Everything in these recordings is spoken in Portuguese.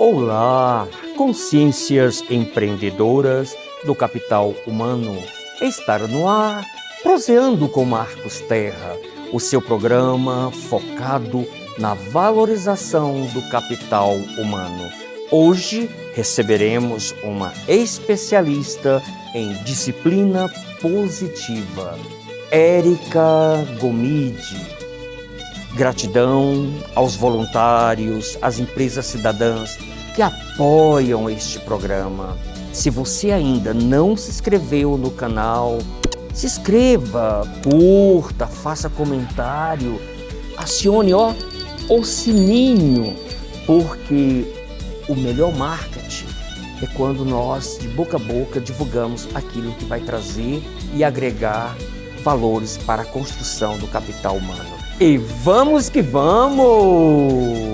Olá, consciências empreendedoras do capital humano. Estar no ar, Proseando com Marcos Terra, o seu programa focado na valorização do capital humano. Hoje receberemos uma especialista em disciplina positiva, Érica Gomide. Gratidão aos voluntários, às empresas cidadãs que apoiam este programa. Se você ainda não se inscreveu no canal, se inscreva, curta, faça comentário, acione o sininho, porque o melhor marketing é quando nós, de boca a boca, divulgamos aquilo que vai trazer e agregar valores para a construção do capital humano. E vamos que vamos!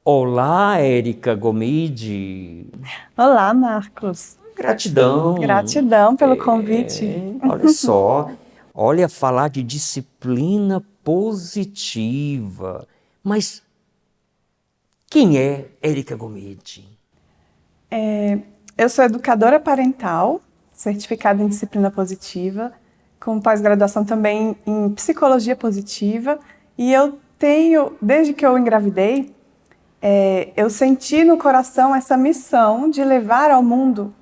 Olá, Érica Gomide. Olá, Marcos. Gratidão. Gratidão pelo convite. Olha só, olha, falar de disciplina positiva. Mas quem é Érica Gomide? Eu sou educadora parental, certificada em disciplina positiva, com pós-graduação também em psicologia positiva. E eu tenho, desde que eu engravidei, eu senti no coração essa missão de levar ao mundo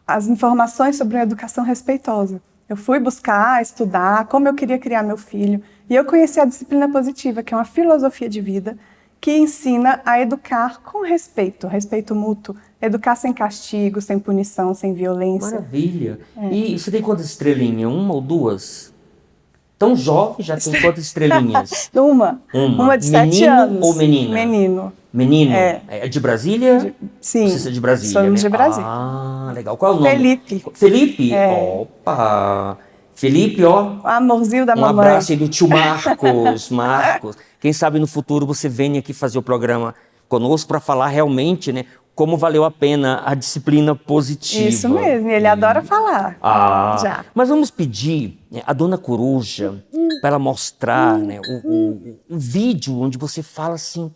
as informações sobre uma educação respeitosa. Eu fui buscar, estudar como eu queria criar meu filho. E eu conheci a disciplina positiva, que é uma filosofia de vida que ensina a educar com respeito, respeito mútuo, educar sem castigo, sem punição, sem violência. Maravilha. E você tem quantas estrelinhas? Uma ou duas? Tão jovem, já tem quantas estrelinhas? Uma de 7 Menino anos. ou menina? Menino. Menino? É de Brasília? Sim. Você é de Brasília, Somos né? de Brasília. Ah, legal. Qual é o nome? Felipe. Felipe? Opa! Felipe, ó. O amorzinho da Um mamãe. abraço aí do tio Marcos. Marcos. Quem sabe no futuro você venha aqui fazer o programa conosco para falar realmente, né, como valeu a pena a disciplina positiva. Isso mesmo, ele adora falar. Já. Mas vamos pedir, né, a dona Coruja para ela mostrar, né, o vídeo onde você fala assim,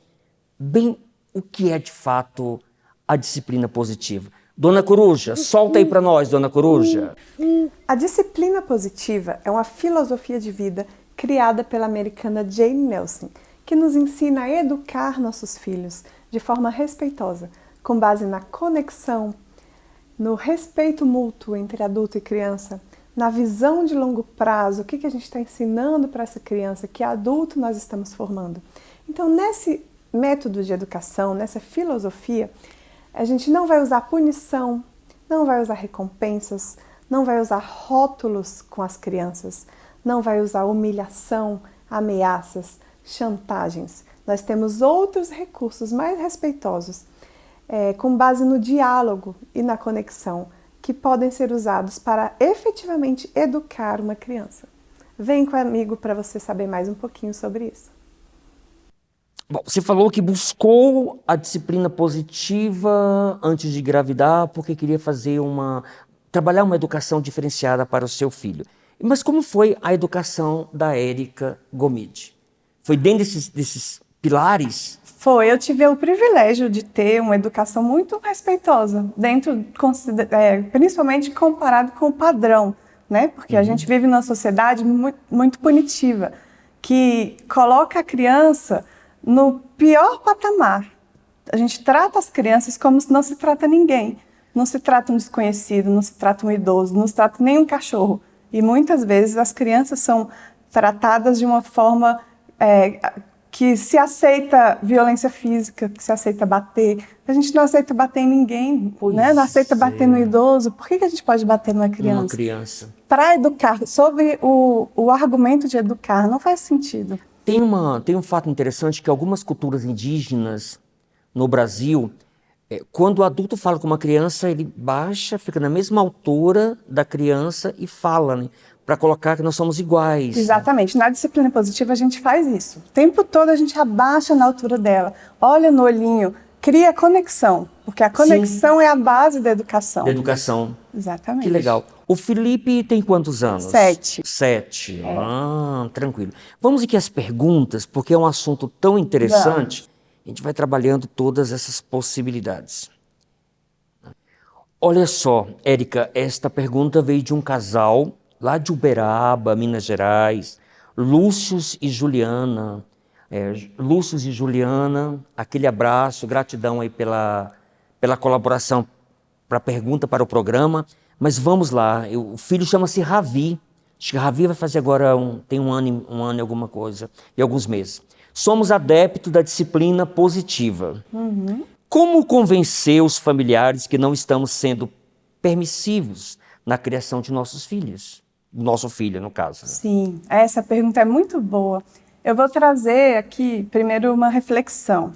bem o que é de fato a disciplina positiva. Dona Coruja, solta aí para nós, Dona Coruja. A disciplina positiva é uma filosofia de vida criada pela americana Jane Nelson, que nos ensina a educar nossos filhos de forma respeitosa, com base na conexão, no respeito mútuo entre adulto e criança, na visão de longo prazo, o que a gente está ensinando para essa criança, que adulto nós estamos formando. Então, nesse método de educação, nessa filosofia, a gente não vai usar punição, não vai usar recompensas, não vai usar rótulos com as crianças, não vai usar humilhação, ameaças, chantagens. Nós temos outros recursos mais respeitosos, com base no diálogo e na conexão, que podem ser usados para efetivamente educar uma criança. Vem comigo para você saber mais um pouquinho sobre isso. Bom, você falou que buscou a disciplina positiva antes de engravidar porque queria trabalhar uma educação diferenciada para o seu filho. Mas como foi a educação da Érica Gomide? Foi dentro desses pilares? Foi, eu tive o privilégio de ter uma educação muito respeitosa, principalmente comparado com o padrão, né? Porque a gente vive numa sociedade muito, muito punitiva, que coloca a criança no pior patamar. A gente trata as crianças como se não se trata ninguém. Não se trata um desconhecido, não se trata um idoso, não se trata nem um cachorro. E muitas vezes as crianças são tratadas de uma forma que se aceita violência física, que se aceita bater. A gente não aceita bater em ninguém, né? Não aceita bater no idoso. Por que a gente pode bater numa criança? Uma criança. Para educar, sobre o argumento de educar, não faz sentido. Tem um fato interessante que algumas culturas indígenas no Brasil, quando o adulto fala com uma criança, ele baixa, fica na mesma altura da criança e fala, né? para colocar que nós somos iguais. Exatamente. Na disciplina positiva a gente faz isso. O tempo todo a gente abaixa na altura dela, olha no olhinho, cria conexão, porque a conexão é a base da educação. Da educação. Exatamente. Que legal. O Felipe tem quantos anos? 7. 7. Tranquilo. Vamos aqui às perguntas, porque é um assunto tão interessante. A gente vai trabalhando todas essas possibilidades. Olha só, Érica, esta pergunta veio de um casal lá de Uberaba, Minas Gerais, Lúcio e Juliana. Lúcio e Juliana, aquele abraço, gratidão aí pela colaboração para a pergunta, para o programa. Mas vamos lá, o filho chama-se Ravi. Acho que Ravi vai fazer agora, tem um ano e alguma coisa, e alguns meses. Somos adeptos da disciplina positiva. Como convencer os familiares que não estamos sendo permissivos na criação de nossos filhos? Nosso filho, no caso. Né? Sim, essa pergunta é muito boa. Eu vou trazer aqui, primeiro, uma reflexão.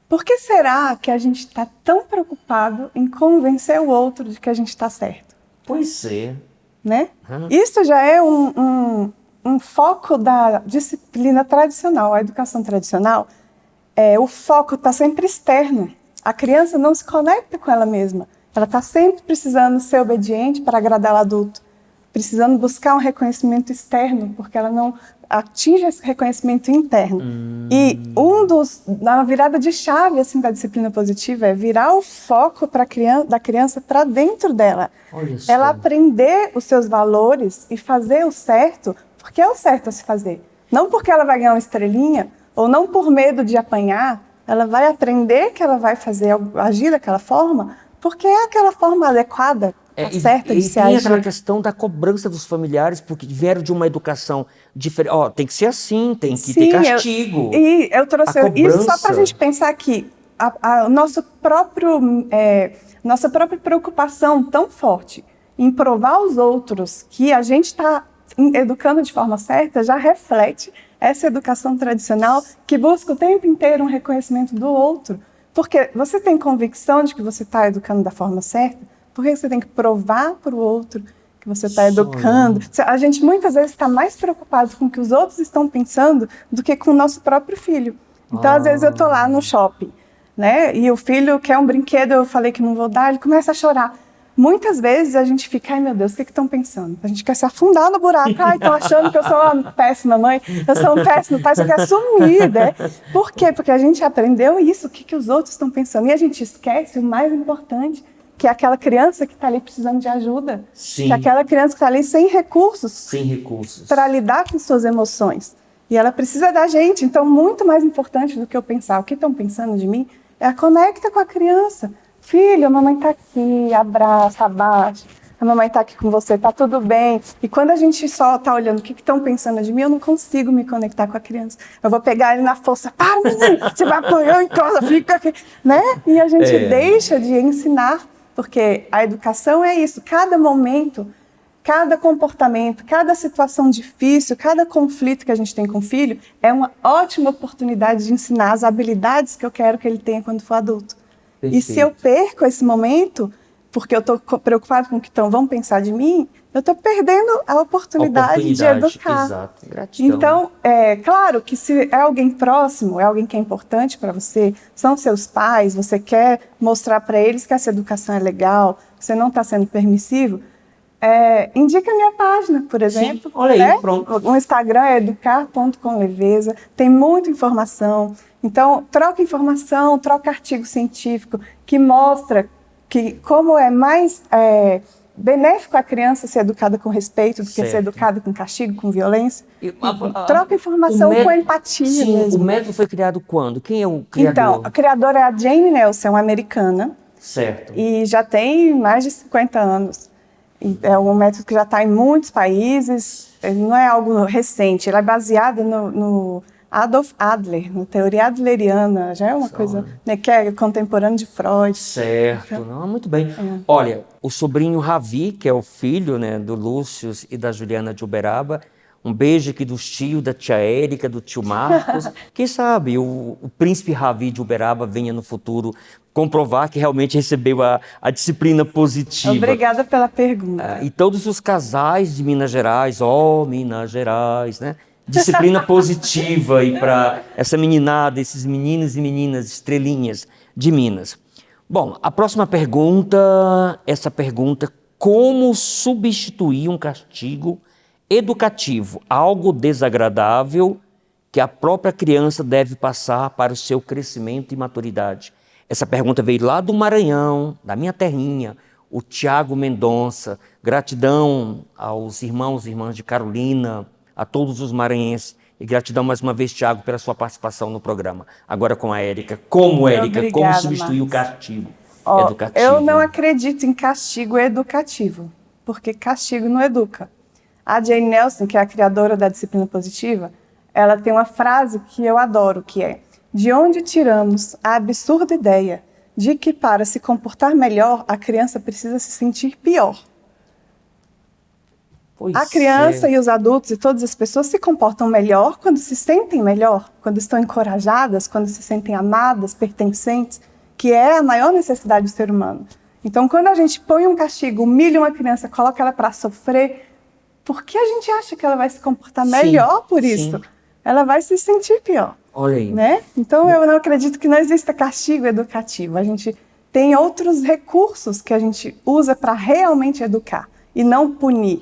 Por que será que a gente está tão preocupado em convencer o outro de que a gente está certo? Pois é. Né? Isso já é um foco da disciplina tradicional, a educação tradicional. O foco está sempre externo. A criança não se conecta com ela mesma. Ela está sempre precisando ser obediente para agradar o adulto, precisando buscar um reconhecimento externo, porque ela não atinge esse reconhecimento interno. E na virada de chave assim, da disciplina positiva é virar o foco da criança para dentro dela. Ela aprender os seus valores e fazer o certo, porque é o certo a se fazer. Não porque ela vai ganhar uma estrelinha, ou não por medo de apanhar, ela vai aprender que ela vai agir daquela forma, porque é aquela forma adequada, certa de se agir. E tem aquela questão da cobrança dos familiares, porque vieram de uma educação diferente. Tem que ser assim, tem que ter castigo. Eu trouxe isso só para a gente pensar que nossa própria preocupação tão forte em provar aos outros que a gente está educando de forma certa já reflete essa educação tradicional que busca o tempo inteiro um reconhecimento do outro. Porque você tem convicção de que você está educando da forma certa, por que você tem que provar para o outro que você está educando? A gente muitas vezes está mais preocupado com o que os outros estão pensando do que com o nosso próprio filho. Então, às vezes eu estou lá no shopping, né? E o filho quer um brinquedo, eu falei que não vou dar, ele começa a chorar. Muitas vezes a gente fica, ai meu Deus, o que estão pensando? A gente quer se afundar no buraco, estão achando que eu sou uma péssima mãe, eu sou um péssimo pai, você quer sumir, né? Por quê? Porque a gente aprendeu isso, o que os outros estão pensando, e a gente esquece o mais importante, que é aquela criança que está ali precisando de ajuda, que é aquela criança que está ali sem recursos para lidar com suas emoções. E ela precisa da gente, então muito mais importante do que eu pensar o que estão pensando de mim, é a conecta com a criança. Filho, a mamãe está aqui, abraça, abaixa, a mamãe está aqui com você, está tudo bem. E quando a gente só está olhando o que estão pensando de mim, eu não consigo me conectar com a criança. Eu vou pegar ele na força, para menino, você vai apanhar em casa, fica aqui, né? E a gente deixa de ensinar, porque a educação é isso, cada momento, cada comportamento, cada situação difícil, cada conflito que a gente tem com o filho, é uma ótima oportunidade de ensinar as habilidades que eu quero que ele tenha quando for adulto. Perfeito. E se eu perco esse momento, porque eu estou preocupado com o que vão pensar de mim, eu estou perdendo a oportunidade de educar. Exato. Gratidão. Então, claro que se é alguém próximo, é alguém que é importante para você, são seus pais, você quer mostrar para eles que essa educação é legal, você não está sendo permissivo, indica a minha página, por exemplo. Sim, olha aí, pronto. O Instagram é educar.comleveza, tem muita informação. Então, troca informação, troca artigo científico que mostra como é mais benéfico a criança ser educada com respeito do que ser educada com castigo, com violência. Troca informação com empatia mesmo. O método foi criado quando? Quem é o criador? Então, a criadora é a Jane Nelson, uma americana. Certo. E já tem mais de 50 anos. É um método que já está em muitos países, não é algo recente, ele é baseado no Adolf Adler, na teoria adleriana, já é uma coisa que é contemporânea de Freud. Certo, não, muito bem. Olha, o sobrinho Ravi, que é o filho, né, do Lúcio e da Juliana de Uberaba, Um beijo aqui dos tios, da tia Érica, do tio Marcos. Quem sabe o príncipe Ravi de Uberaba venha no futuro comprovar que realmente recebeu a disciplina positiva. Obrigada pela pergunta. E todos os casais de Minas Gerais, Minas Gerais, né? Disciplina positiva e para essa meninada, esses meninos e meninas, estrelinhas de Minas. Bom, a próxima pergunta, como substituir um castigo educativo, algo desagradável que a própria criança deve passar para o seu crescimento e maturidade? Essa pergunta veio lá do Maranhão, da minha terrinha, o Tiago Mendonça. Gratidão aos irmãos e irmãs de Carolina, a todos os maranhenses. E gratidão mais uma vez, Tiago, pela sua participação no programa. Agora com a Érica. Como substituir o castigo educativo? Eu não acredito em castigo educativo, porque castigo não educa. A Jane Nelson, que é a criadora da disciplina positiva, ela tem uma frase que eu adoro, que é: de onde tiramos a absurda ideia de que para se comportar melhor, a criança precisa se sentir pior. A criança e os adultos e todas as pessoas se comportam melhor quando se sentem melhor, quando estão encorajadas, quando se sentem amadas, pertencentes, que é a maior necessidade do ser humano. Então, quando a gente põe um castigo, humilha uma criança, coloca ela para sofrer, por que a gente acha que ela vai se comportar melhor por isso? Ela vai se sentir pior. Olha aí. Né? Então, eu não acredito que não exista castigo educativo. A gente tem outros recursos que a gente usa para realmente educar e não punir.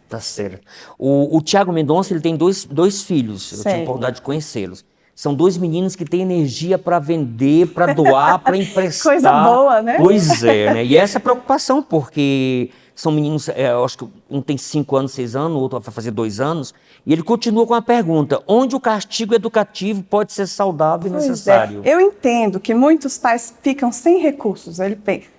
Tá certo. O Tiago Mendonça, ele tem dois filhos, eu tive a oportunidade de conhecê-los. São dois meninos que têm energia para vender, para doar, para emprestar. Coisa boa, né? Pois é, né? E essa é a preocupação, porque são meninos, eu acho que um tem 5 anos, 6 anos, o outro vai fazer 2 anos, e ele continua com a pergunta: onde o castigo educativo pode ser saudável e necessário? Eu entendo que muitos pais ficam sem recursos.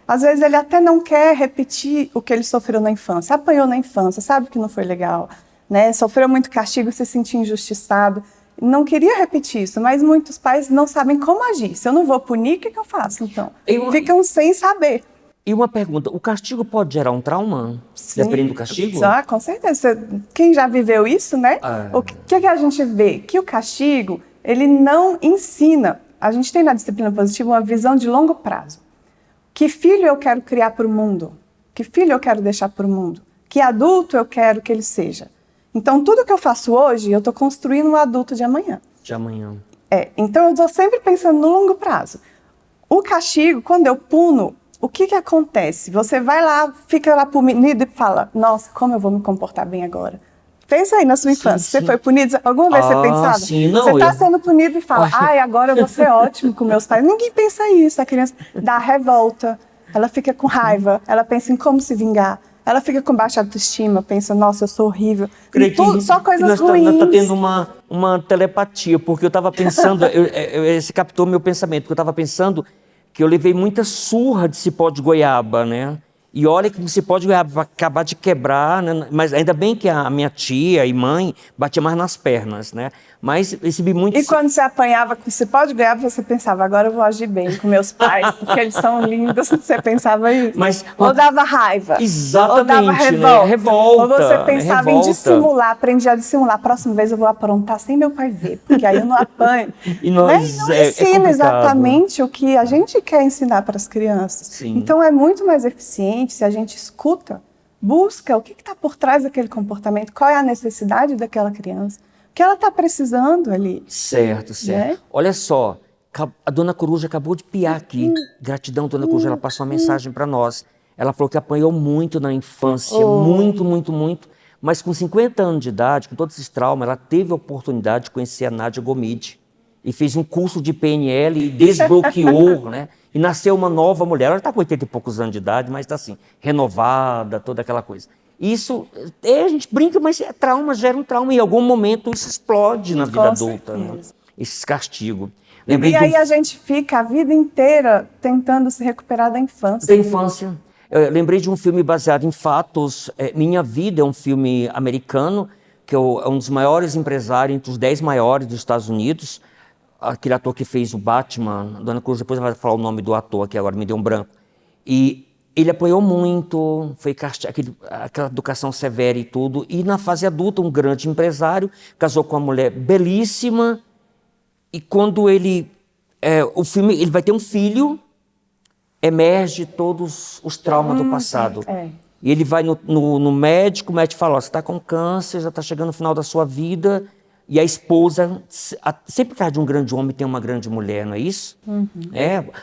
Às vezes ele até não quer repetir o que ele sofreu na infância, apanhou na infância, sabe que não foi legal, né? Sofreu muito castigo, se sentiu injustiçado. Não queria repetir isso, mas muitos pais não sabem como agir. Se eu não vou punir, o que eu faço, então? Ficam sem saber. E uma pergunta: o castigo pode gerar um trauma? Sim. Dependendo do castigo? Com certeza. Quem já viveu isso, né? O que a gente vê? Que o castigo, ele não ensina. A gente tem na disciplina positiva uma visão de longo prazo. Que filho eu quero criar para o mundo? Que filho eu quero deixar para o mundo? Que adulto eu quero que ele seja? Então, tudo que eu faço hoje, eu estou construindo um adulto de amanhã. De amanhã. Então, eu estou sempre pensando no longo prazo. O castigo, quando eu puno, o que acontece? Você vai lá, fica lá punido e fala: nossa, como eu vou me comportar bem agora? Pensa aí na sua infância. Você foi punido? Alguma vez você pensava? Sim, não, você está sendo punido e fala: agora eu vou ser ótimo com meus pais. Ninguém pensa isso. A criança dá revolta, ela fica com raiva, ela pensa em como se vingar. Ela fica com baixa autoestima, pensa: nossa, eu sou horrível. Só coisas ruins. Nós está tendo uma telepatia, porque eu estava pensando, você captou meu pensamento, porque eu estava pensando que eu levei muita surra de cipó de goiaba, né? E olha que o cipó de goiaba vai acabar de quebrar, né? Mas ainda bem que a minha tia e mãe batia mais nas pernas, né? Mas recebi muito... E quando você apanhava com cipó de goiaba, você pensava: agora eu vou agir bem com meus pais, porque eles são lindos. Você pensava isso? Ou dava raiva. Exatamente, ou dava revolta. Né? Revolta. Ou você pensava em dissimular, aprendia a dissimular. Próxima vez eu vou aprontar sem meu pai ver, porque aí eu não apanho. E não ensina exatamente o que a gente quer ensinar para as crianças. Sim. Então é muito mais eficiente se a gente escuta, busca o que está por trás daquele comportamento, qual é a necessidade daquela criança. O que ela está precisando ali. Certo. Né? Olha só, a Dona Coruja acabou de piar aqui. Gratidão, Dona Coruja, ela passou uma mensagem para nós. Ela falou que apanhou muito na infância, muito. Mas com 50 anos de idade, com todos esses traumas, ela teve a oportunidade de conhecer a Nádia Gomide. E fez um curso de PNL e desbloqueou, né? E nasceu uma nova mulher. Ela está com 80 e poucos anos de idade, mas está assim, renovada, toda aquela coisa. Isso, a gente brinca, mas trauma gera um trauma. E em algum momento isso explode na vida adulta, né? Esses castigos. E aí a gente fica a vida inteira tentando se recuperar da infância. Da infância. Eu lembrei de um filme baseado em fatos. Minha Vida é um filme americano, que é um dos maiores empresários, entre os 10 maiores dos Estados Unidos. Aquele ator que fez o Batman, Dona Cruz, depois vai falar o nome do ator aqui agora, me deu um branco. E Ele apoiou muito, foi aquela educação severa e tudo. E na fase adulta, um grande empresário, casou com uma mulher belíssima. E quando o filme, ele vai ter um filho, emerge todos os traumas do passado. E ele vai no médico, o médico fala, ó, você está com câncer, já está chegando no final da sua vida. E a esposa, sempre que de um grande homem tem uma grande mulher, não é isso?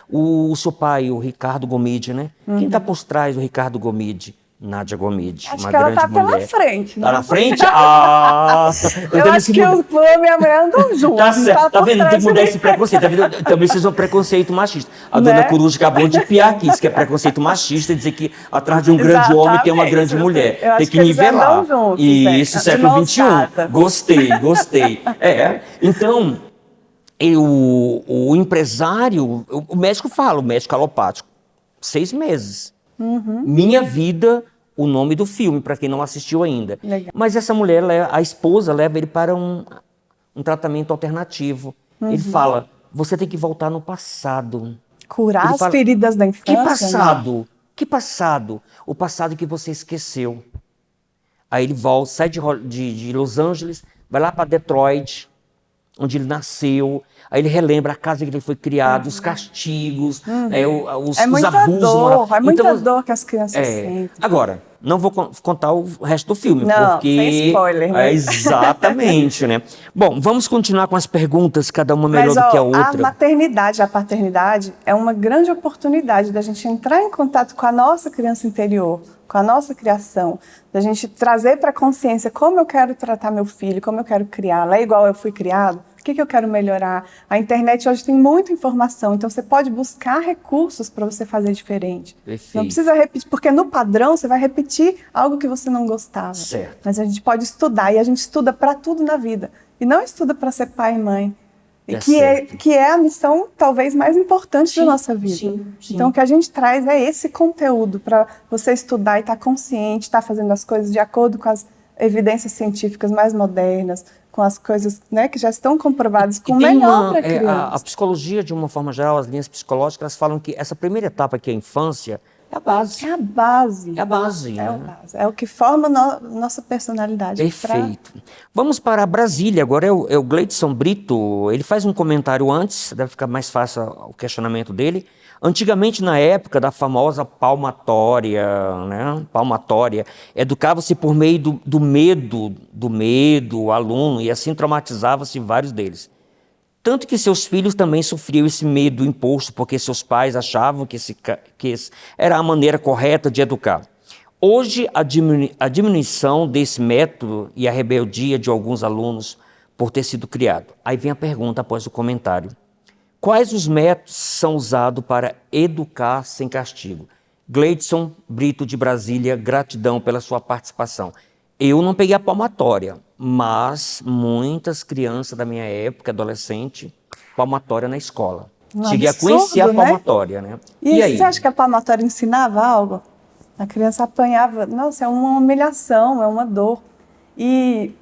O seu pai, o Ricardo Gomide, né? Quem está por trás do Ricardo Gomide? Nádia Gomide, acho uma que ela grande tá mulher. pela frente, né? Tá na frente? Ah! Eu acho que os pô, minha mulher andam juntos. Tá certo, tá vendo? Tem que mudar esse preconceito. Tá vendo? Também seja um preconceito machista. A dona Coruja acabou de piar aqui, isso que é preconceito machista, dizer que atrás de um grande homem tem uma grande mulher. Eu acho tem que nivelar. Juntos, isso, século XXI. Gostei. Então, o empresário, o médico fala, o médico alopático, 6 meses. Minha Vida, o nome do filme, para quem não assistiu ainda. Legal. Mas essa mulher, a esposa, leva ele para um tratamento alternativo. Ele fala, você tem que voltar no passado. Curar as feridas da infância. Que passado? Né? Que passado? O passado que você esqueceu. Aí ele volta, sai de Los Angeles, vai lá para Detroit, onde ele nasceu. Aí ele relembra a casa que ele foi criado, os castigos, os abusos. É muita dor que as crianças sentem. Agora, não vou contar o resto do filme, não, porque... sem spoiler, né? Exatamente, né? Bom, vamos continuar com as perguntas, cada uma melhor do que a outra. A maternidade, a paternidade é uma grande oportunidade da gente entrar em contato com a nossa criança interior, com a nossa criação, da gente trazer para a consciência como eu quero tratar meu filho, como eu quero criá-lo. É igual eu fui criado? O que eu quero melhorar? A internet hoje tem muita informação, então você pode buscar recursos para você fazer diferente. Perfeito. Não precisa repetir, porque no padrão você vai repetir algo que você não gostava. Certo. Mas a gente pode estudar, e a gente estuda para tudo na vida. E não estuda para ser pai e mãe. Que é a missão talvez mais importante da nossa vida. Sim. Então o que a gente traz é esse conteúdo para você estudar e estar consciente, estar fazendo as coisas de acordo com as evidências científicas mais modernas, com as coisas, né, que já estão comprovadas com o melhor para a criança. A psicologia, de uma forma geral, as linhas psicológicas, elas falam que essa primeira etapa, que é a infância, é a base. É a base. É a base. É o que forma nossa personalidade. Perfeito. Vamos para Brasília. Agora é o Gleidson Brito. Ele faz um comentário antes, deve ficar mais fácil o questionamento dele. Antigamente, na época da famosa palmatória, educava-se por meio do medo, o aluno, e assim traumatizava-se vários deles. Tanto que seus filhos também sofriam esse medo imposto, porque seus pais achavam que era a maneira correta de educar. Hoje, a diminuição desse método e a rebeldia de alguns alunos por ter sido criado. Aí vem a pergunta após o comentário. Quais os métodos são usados para educar sem castigo? Gleidson Brito de Brasília, gratidão pela sua participação. Eu não peguei a palmatória, mas muitas crianças da minha época, adolescente, palmatória na escola. Cheguei a conhecer a palmatória, né? E aí? Você acha que a palmatória ensinava algo? A criança apanhava, nossa, é uma humilhação, é uma dor. E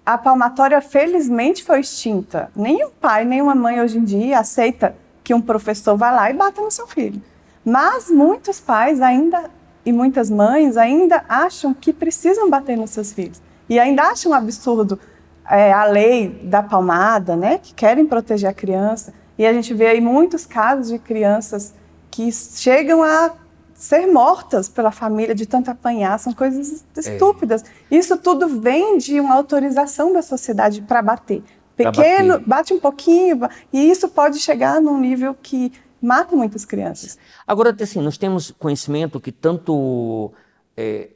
a palmatória, felizmente, foi extinta. Nenhum pai, nenhuma mãe hoje em dia aceita que um professor vá lá e bata no seu filho. Mas muitos pais ainda, e muitas mães ainda acham que precisam bater nos seus filhos. E ainda acham absurdo a lei da palmada, né? Que querem proteger a criança. E a gente vê aí muitos casos de crianças que chegam a ser mortas pela família de tanto apanhar, são coisas estúpidas. Isso tudo vem de uma autorização da sociedade para bater. Pequeno, bate um pouquinho, e isso pode chegar num nível que mata muitas crianças. Agora, assim, nós temos conhecimento que tanto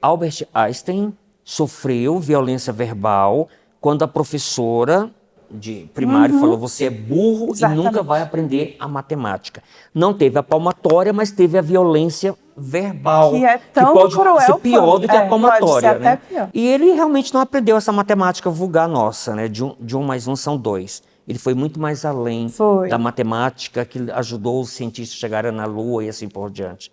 Albert Einstein sofreu violência verbal quando a professora de primário falou, você é burro. Exatamente. E nunca vai aprender a matemática. Não teve a palmatória, mas teve a violência verbal. Que é tão que pode cruel ser pior do que a palmatória. Pode ser né? até pior. E ele realmente não aprendeu essa matemática vulgar nossa, né? De 1 mais 1 são 2. Ele foi muito mais além da matemática que ajudou os cientistas a chegarem na Lua e assim por diante.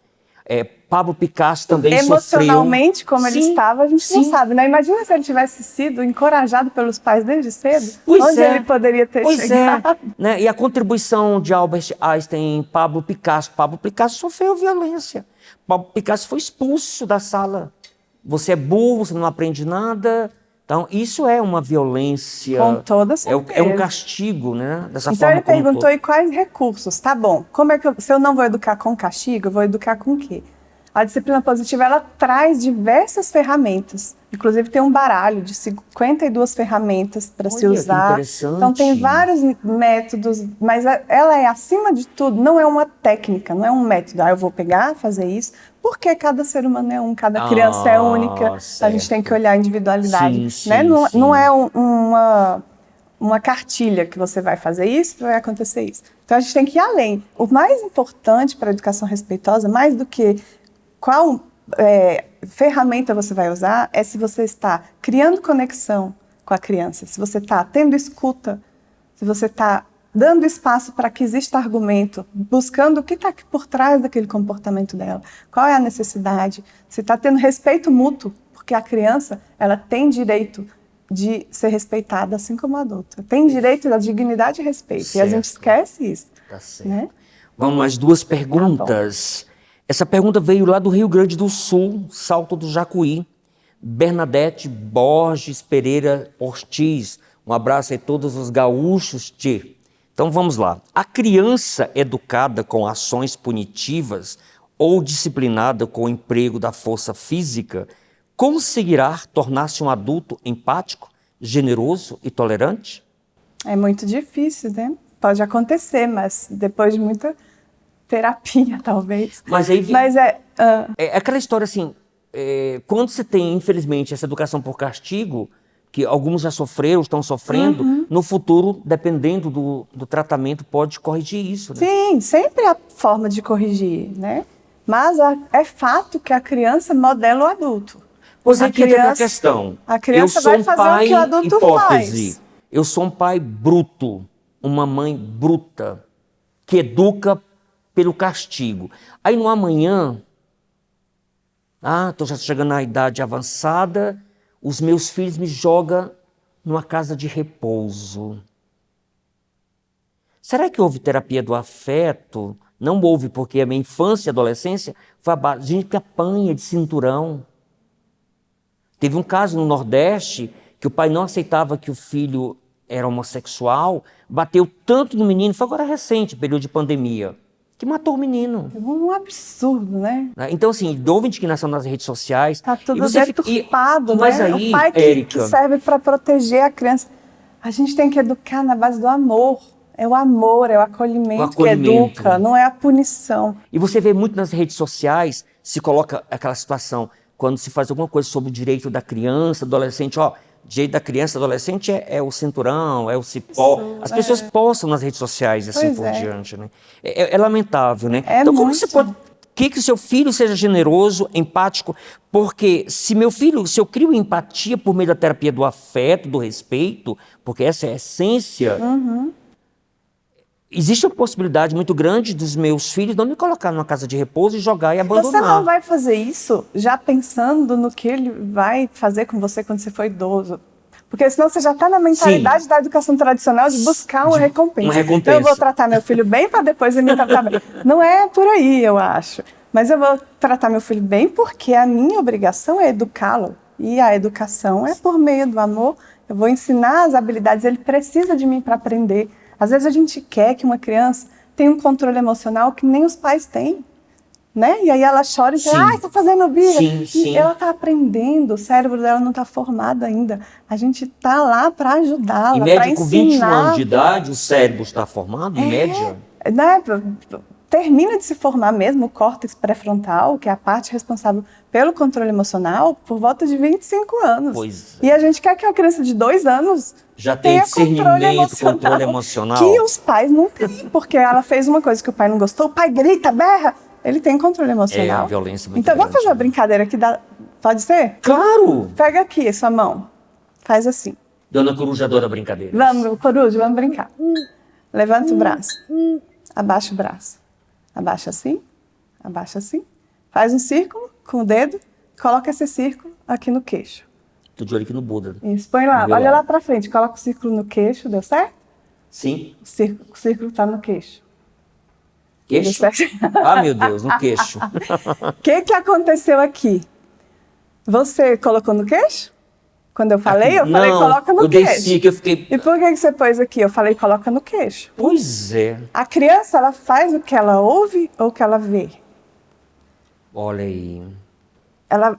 Pablo Picasso também emocionalmente, sofreu. como ele Sim, estava, a gente não sim. sabe, né? Imagina se ele tivesse sido encorajado pelos pais desde cedo, Pois onde é. ele poderia ter Pois chegado. é, né? E a contribuição de Albert Einstein em Pablo Picasso. Pablo Picasso sofreu violência. Pablo Picasso foi expulso da sala. Você é burro, você não aprende nada. Então, isso é uma violência. Com toda certeza. É um castigo, né? Dessa Então forma ele como perguntou, e quais recursos? Tá bom, como é que se eu não vou educar com castigo, eu vou educar com o quê? A disciplina positiva, ela traz diversas ferramentas. Inclusive tem um baralho de 52 ferramentas para se Olha, que usar. interessante. Então tem vários métodos, mas ela é, acima de tudo, não é uma técnica, não é um método. Eu vou pegar, fazer isso, porque cada ser humano é um, cada criança é única. Certo. A gente tem que olhar a individualidade. Sim, Né? sim, Não, sim. não é uma cartilha que você vai fazer isso, vai acontecer isso. Então a gente tem que ir além. O mais importante para a educação respeitosa, mais do que qual ferramenta você vai usar, é se você está criando conexão com a criança, se você está tendo escuta, se você está dando espaço para que exista argumento, buscando o que está por trás daquele comportamento dela, qual é a necessidade, se está tendo respeito mútuo, porque a criança ela tem direito de ser respeitada assim como a adulta, tem direito à dignidade e respeito, certo. E a gente esquece isso. Tá certo. Né? Vamos às duas perguntas. Essa pergunta veio lá do Rio Grande do Sul, Salto do Jacuí. Bernadette Borges Pereira Ortiz. Um abraço a todos os gaúchos, tchê. Então vamos lá. A criança educada com ações punitivas ou disciplinada com o emprego da força física conseguirá tornar-se um adulto empático, generoso e tolerante? É muito difícil, né? Pode acontecer, mas depois de muita terapia, talvez. Mas aí é aquela história assim, quando você tem, infelizmente, essa educação por castigo, que alguns já sofreram, estão sofrendo, no futuro, dependendo do tratamento, pode corrigir isso, né? Sim, sempre há forma de corrigir, né? Mas é fato que a criança modela o adulto. Pois é, que entra a questão. A criança vai fazer o que o adulto faz. Eu sou um pai bruto, uma mãe bruta, que educa pelo castigo. Aí no amanhã, estou já chegando na idade avançada, os meus filhos me jogam numa casa de repouso. Será que houve terapia do afeto? Não houve, porque a minha infância e adolescência foi a base. Gente que apanha de cinturão. Teve um caso no Nordeste que o pai não aceitava que o filho era homossexual, bateu tanto no menino, foi agora recente, período de pandemia, que matou o menino. Um absurdo, né? Então, assim, houve indignação nas redes sociais. Tá tudo deturpado, né? Mas aí, o pai Érica, que serve para proteger a criança. A gente tem que educar na base do amor. É o amor, é o acolhimento que educa, não é a punição. E você vê muito nas redes sociais, se coloca aquela situação, quando se faz alguma coisa sobre o direito da criança, adolescente, direito da criança, adolescente é o cinturão, é o cipó. As pessoas postam nas redes sociais assim por diante, né? É lamentável, né? Então como você pode... que o seu filho seja generoso, empático, porque se eu crio empatia por meio da terapia do afeto, do respeito, porque essa é a essência... Existe uma possibilidade muito grande dos meus filhos não me colocar numa casa de repouso e jogar e abandonar. Você não vai fazer isso já pensando no que ele vai fazer com você quando você for idoso. Porque senão você já está na mentalidade da educação tradicional de buscar uma recompensa. Então eu vou tratar meu filho bem para depois ele me tratar bem. Não é por aí, eu acho. Mas eu vou tratar meu filho bem porque a minha obrigação é educá-lo. E a educação é por meio do amor. Eu vou ensinar as habilidades, ele precisa de mim para aprender. Às vezes a gente quer que uma criança tenha um controle emocional que nem os pais têm, né? E aí ela chora e diz, está fazendo birra. E ela está aprendendo, o cérebro dela não está formado ainda. A gente está lá para ajudá-la, para ensinar. Em média, com 21 anos de idade, o cérebro está formado, em média? Né? Termina de se formar mesmo o córtex pré-frontal, que é a parte responsável pelo controle emocional, por volta de 25 anos. E a gente quer que uma criança de 2 anos já tenha controle emocional. Que os pais não têm, porque ela fez uma coisa que o pai não gostou, o pai grita, berra, ele tem controle emocional. É uma violência muito Então, grande. Vamos fazer uma brincadeira aqui, pode ser? Claro! Pega aqui sua mão, faz assim. Dona Coruja adora brincadeira. Vamos, Coruja, vamos brincar. Levanta o braço, abaixa o braço. Abaixa assim, Faz um círculo com o dedo, coloca esse círculo aqui no queixo. Tô de olho aqui no Buda. Isso, põe lá, olha lá pra frente, coloca o círculo no queixo, deu certo? Sim. O círculo tá no queixo. Queixo? Ah, meu Deus, no queixo. O que aconteceu aqui? Você colocou no queixo? Quando eu falei, eu falei coloca no queixo. Eu desci, que eu fiquei... E por que você pôs aqui? Eu falei coloca no queixo. Pois é. A criança, ela faz o que ela ouve ou o que ela vê? Olha aí.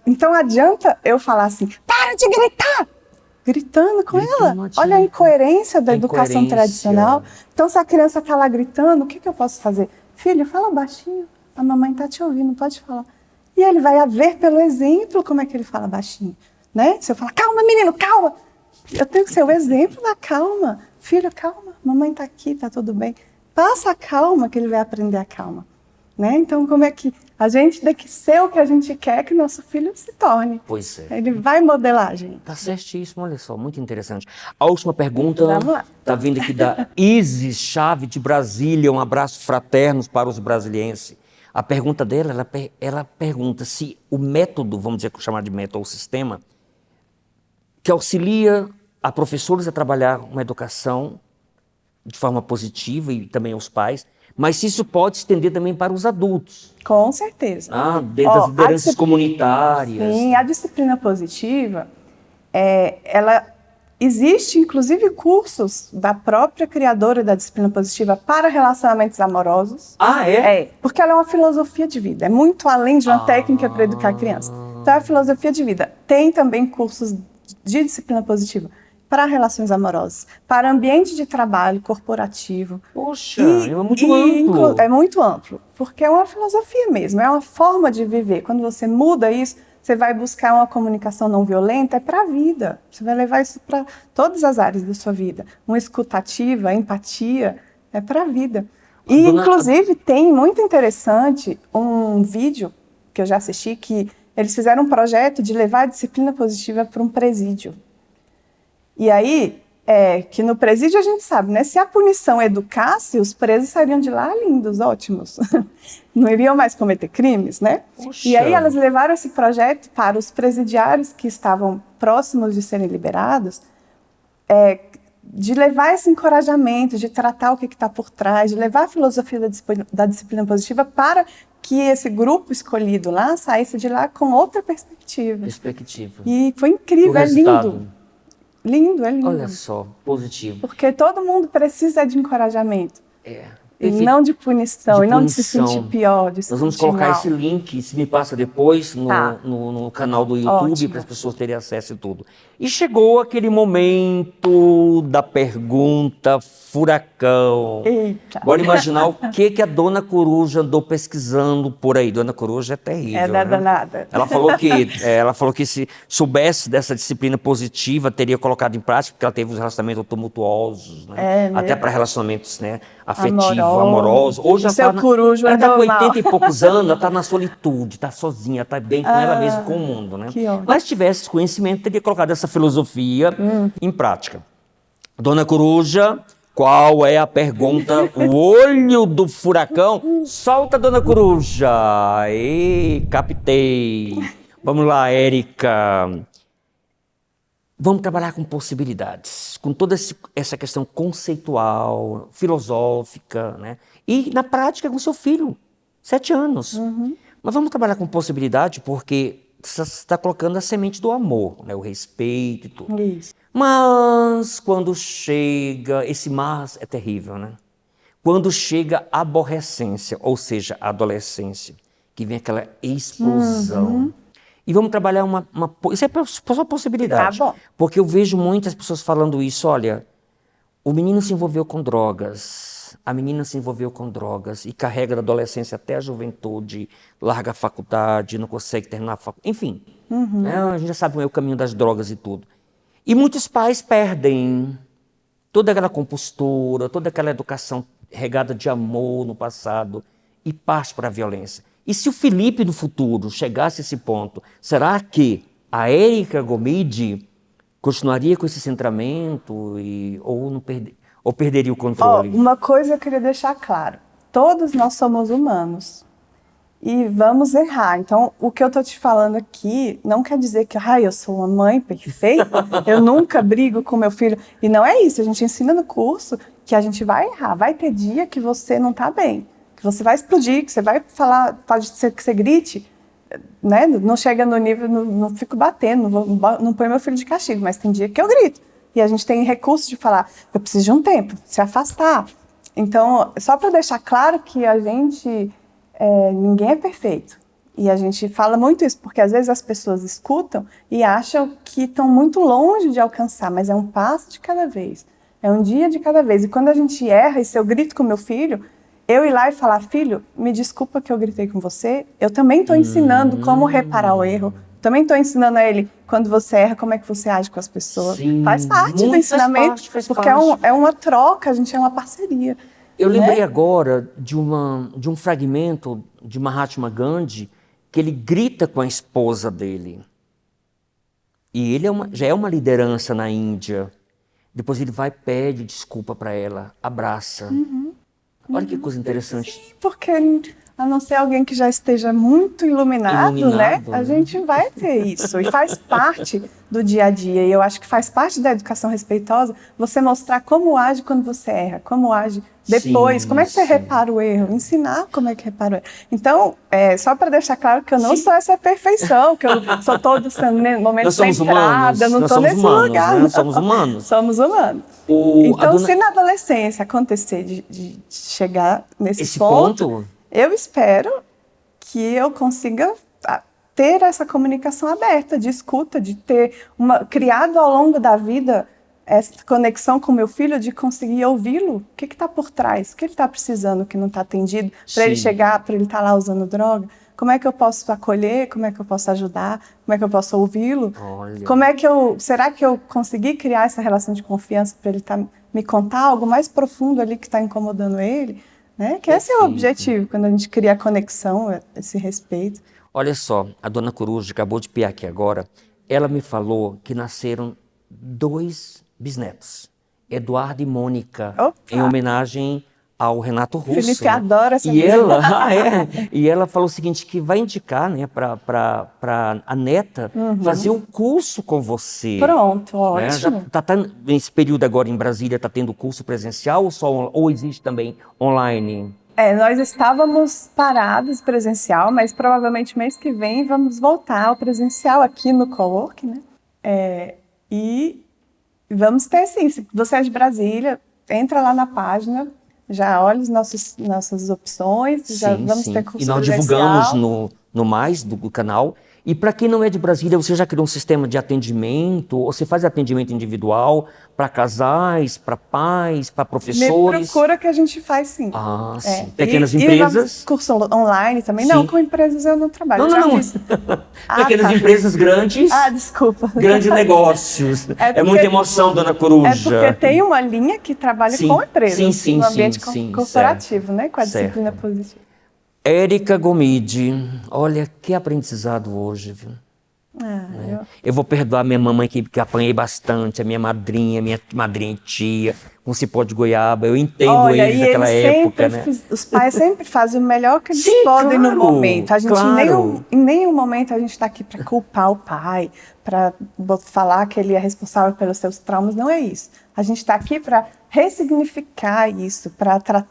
Então adianta eu falar assim, para de gritar! Gritando com ela. Olha a incoerência da educação tradicional. Então, se a criança está lá gritando, o que eu posso fazer? Filho, fala baixinho. A mamãe está te ouvindo, pode falar. E ele vai ver pelo exemplo como é que ele fala baixinho. Né? Se eu falar, calma, menino, calma. Eu tenho que ser o exemplo da calma. Filho, calma, mamãe está aqui, está tudo bem. Passa a calma que ele vai aprender a calma. Né? Então, como é que a gente tem que ser o que a gente quer que nosso filho se torne? Pois é. Ele vai modelar a gente. Tá certíssimo, olha só, muito interessante. A última pergunta tá vindo aqui da Isis Chave de Brasília. Um abraço fraterno para os brasilienses. A pergunta dela, ela pergunta se o método, vamos dizer, chamar de método ou sistema, que auxilia a professores a trabalhar uma educação de forma positiva e também aos pais, mas se isso pode estender também para os adultos. Com certeza. Desde as lideranças comunitárias. Sim, a disciplina positiva, ela existe, inclusive, cursos da própria criadora da disciplina positiva para relacionamentos amorosos. Ah, é? É, porque ela é uma filosofia de vida, é muito além de uma técnica para educar a criança. Então, é a filosofia de vida. Tem também cursos de disciplina positiva para relações amorosas, para ambiente de trabalho corporativo. Poxa, é muito amplo. É muito amplo, porque é uma filosofia mesmo, é uma forma de viver. Quando você muda isso, você vai buscar uma comunicação não violenta, é para a vida. Você vai levar isso para todas as áreas da sua vida. Uma escutativa, empatia, é para a vida. E, inclusive, tem muito interessante um vídeo que eu já assisti, que eles fizeram um projeto de levar a disciplina positiva para um presídio. E aí, que no presídio a gente sabe, né? Se a punição educasse, os presos sairiam de lá lindos, ótimos. Não iriam mais cometer crimes, né? Poxa. E aí elas levaram esse projeto para os presidiários que estavam próximos de serem liberados, de levar esse encorajamento, de tratar o que está por trás, de levar a filosofia da disciplina positiva para que esse grupo escolhido lá saísse de lá com outra perspectiva. E foi incrível, é lindo. Lindo, é lindo. Olha só, positivo. Porque todo mundo precisa de encorajamento. E Perfeito. não de punição, e não de se sentir pior, de se Nós vamos sentir colocar mal. esse link, se me passa depois, no canal do YouTube, para as pessoas terem acesso e tudo. E chegou aquele momento da pergunta furacão. Eita. Bora imaginar o que a Dona Coruja andou pesquisando por aí. Dona Coruja é terrível, É danada. né? Ela falou que se soubesse dessa disciplina positiva, teria colocado em prática, porque ela teve uns relacionamentos tumultuosos, né? Até para relacionamentos, né, afetivos, amorosos. Hoje ela está com 80 e poucos anos, ela está na solitude, está sozinha, está bem com ela mesma, com o mundo, né? Mas se tivesse esse conhecimento, teria colocado essa filosofia em prática. Dona Coruja, qual é a pergunta? O olho do furacão? Solta, Dona Coruja! Ei, captei! Vamos lá, Érica. Vamos trabalhar com possibilidades, com toda essa questão conceitual, filosófica, né? E na prática com seu filho, 7 anos. Mas vamos trabalhar com possibilidade porque você está colocando a semente do amor, né? O respeito e tudo. Isso. Mas quando chega, esse mas é terrível, né? Quando chega a aborrecência, ou seja, a adolescência, que vem aquela explosão. E vamos trabalhar isso é só possibilidade. Tá bom. Porque eu vejo muitas pessoas falando isso, olha, o menino se envolveu com drogas, a menina se envolveu com drogas e carrega da adolescência até a juventude, larga a faculdade, não consegue terminar a faculdade, enfim. Né? A gente já sabe como é o caminho das drogas e tudo. E muitos pais perdem toda aquela compostura, toda aquela educação regada de amor no passado e parte para a violência. E se o Felipe no futuro chegasse a esse ponto, será que a Érica Gomide continuaria com esse centramento ou perderia o controle? Uma coisa eu queria deixar claro. Todos nós somos humanos. e vamos errar. Então, o que eu tô te falando aqui não quer dizer que eu sou uma mãe perfeita, eu nunca brigo com meu filho. E não é isso, a gente ensina no curso que a gente vai errar. Vai ter dia que você não tá bem, que você vai explodir, que você vai falar, pode ser que você grite, né? Não chega no nível, não fico batendo, não põe meu filho de castigo, mas tem dia que eu grito. E a gente tem recurso de falar, eu preciso de um tempo, se afastar. Então, só para deixar claro que a gente, ninguém é perfeito. E a gente fala muito isso, porque às vezes as pessoas escutam e acham que estão muito longe de alcançar, mas é um passo de cada vez, é um dia de cada vez. E quando a gente erra, e se eu grito com meu filho, eu ir lá e falar, filho, me desculpa que eu gritei com você, eu também estou ensinando como reparar o erro, também estou ensinando a ele, quando você erra, como é que você age com as pessoas. Sim, faz parte do ensinamento, faz porque parte. é uma troca, a gente é uma parceria. Eu lembrei né? agora de um fragmento de Mahatma Gandhi que ele grita com a esposa dele. E ele já é uma liderança na Índia. Depois ele vai, pede desculpa para ela, abraça. Olha que coisa interessante. Sim, porque a não ser alguém que já esteja muito iluminado, né? A gente vai ter isso. E faz parte do dia a dia. E eu acho que faz parte da educação respeitosa você mostrar como age quando você erra, como age depois, como é que você repara o erro, ensinar como é que repara o erro. Então, só para deixar claro que eu não sou essa perfeição, que eu sou todo momento centrada, não estou nesse lugar. Nós somos humanos. Somos humanos. Então, se na adolescência acontecer de chegar nesse ponto, eu espero que eu consiga ter essa comunicação aberta, de escuta, de ter criado ao longo da vida essa conexão com meu filho, de conseguir ouvi-lo. O que está por trás? O que ele está precisando que não está atendido? Para ele chegar, para ele estar lá usando droga? Como é que eu posso acolher? Como é que eu posso ajudar? Como é que eu posso ouvi-lo? Será que eu consegui criar essa relação de confiança para ele me contar algo mais profundo ali que está incomodando ele? Né? Que esse é o objetivo, quando a gente cria a conexão, esse respeito. Olha só, a dona Coruja acabou de piar aqui agora, ela me falou que nasceram 2 bisnetos, Eduardo e Mônica, em homenagem ao Renato Russo. Felipe adora essa E ela falou o seguinte, que vai indicar, né, para a neta fazer um curso com você. Pronto, ótimo. Já tá nesse período agora em Brasília, está tendo curso presencial ou existe também online? Nós estávamos parados presencial, mas provavelmente mês que vem vamos voltar ao presencial aqui no Cowork, né? E vamos ter sim, se você é de Brasília, entra lá na página, já olha as nossas opções, já vamos ter curso presencial. E nós divulgamos no mais do canal. E para quem não é de Brasília, você já criou um sistema de atendimento? Ou você faz atendimento individual para casais, para pais, para professores? Me procura que a gente faz sim. Sim. Pequenas empresas? E curso online também? Sim. Não, com empresas eu não trabalho. Não. Pequenas empresas grandes. Desculpa. Grandes negócios. É muita emoção, dona Coruja. É porque tem uma linha que trabalha com empresas. No ambiente corporativo, né? Com a disciplina positiva. Érica Gomide, olha que aprendizado hoje, viu? Eu vou perdoar minha mamãe que apanhei bastante, a minha madrinha tia, com cipó de goiaba, eu entendo eles daquela época, né? Os pais sempre fazem o melhor que eles podem no momento. A gente em nenhum momento a gente está aqui para culpar o pai, para falar que ele é responsável pelos seus traumas, não é isso. A gente está aqui para ressignificar isso, para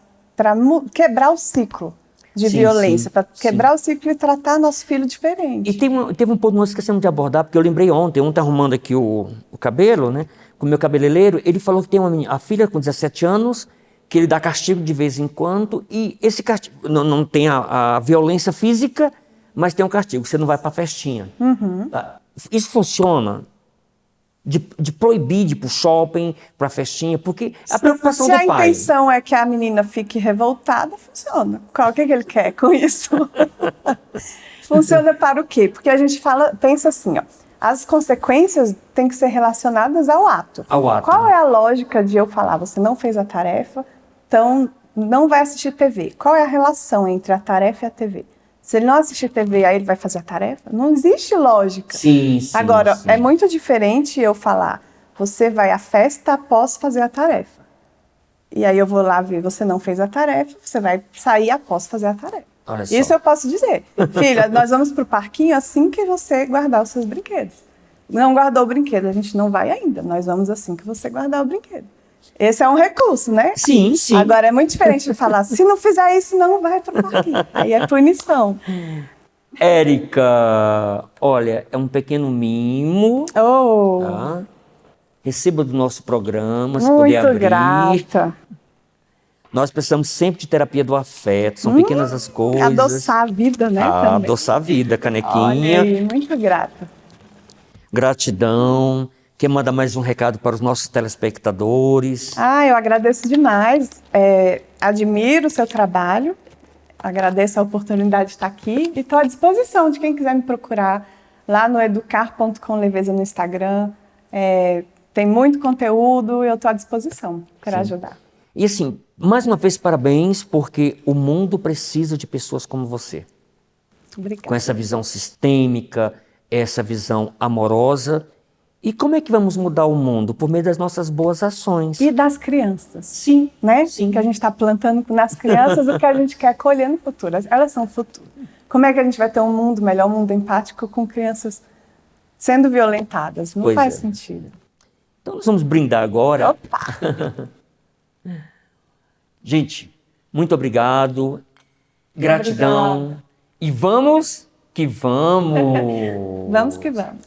quebrar o ciclo de violência, para quebrar o ciclo e tratar nosso filho diferente. E teve um ponto que nós esquecemos de abordar, porque eu lembrei ontem arrumando aqui o cabelo, né, com o meu cabeleireiro, ele falou que tem a filha com 17 anos, que ele dá castigo de vez em quando, e esse castigo não tem a violência física, mas tem um castigo, você não vai para a festinha. Isso funciona? De proibir de ir para o shopping, para a festinha, porque a preocupação do pai... Se a intenção é que a menina fique revoltada, funciona. O que ele quer com isso? Funciona para o quê? Porque a gente pensa assim, as consequências têm que ser relacionadas ao ato. Qual é a lógica de eu falar, você não fez a tarefa, então não vai assistir TV? Qual é a relação entre a tarefa e a TV? Se ele não assistir TV, aí ele vai fazer a tarefa? Não existe lógica. Agora, é muito diferente eu falar, você vai à festa após fazer a tarefa. E aí eu vou lá ver, você não fez a tarefa, você vai sair após fazer a tarefa. Olha só. Isso eu posso dizer. Filha, nós vamos pro parquinho assim que você guardar os seus brinquedos. Não guardou o brinquedo, a gente não vai ainda. Nós vamos assim que você guardar o brinquedo. Esse é um recurso, né? Sim, sim. Agora é muito diferente de falar, se não fizer isso, não vai pro parquinho. Aí é punição. Érica, olha, é um pequeno mimo, Oh, tá? Receba do nosso programa, se puder muito abrir. grata. Nós precisamos sempre de terapia do afeto, são pequenas as coisas. Adoçar a vida, né? Também. Adoçar a vida, Olha canequinha. aí, muito grata. Gratidão. Quer mandar mais um recado para os nossos telespectadores? Eu agradeço demais. Admiro o seu trabalho. Agradeço a oportunidade de estar aqui e estou à disposição de quem quiser me procurar lá no educar.com.leveza no Instagram. Tem muito conteúdo e eu estou à disposição para ajudar. E assim, mais uma vez, parabéns, porque o mundo precisa de pessoas como você. Obrigada. Com essa visão sistêmica, essa visão amorosa. E como é que vamos mudar o mundo? Por meio das nossas boas ações. E das crianças. Sim, Né? sim. Que a gente está plantando nas crianças o que a gente quer colher no futuro. Elas são o futuro. Como é que a gente vai ter um mundo melhor, um mundo empático com crianças sendo violentadas? Não Pois faz é. sentido. Então nós vamos brindar agora. Opa! Gente, muito obrigado. Gratidão. Obrigada. E vamos que vamos. Vamos que vamos.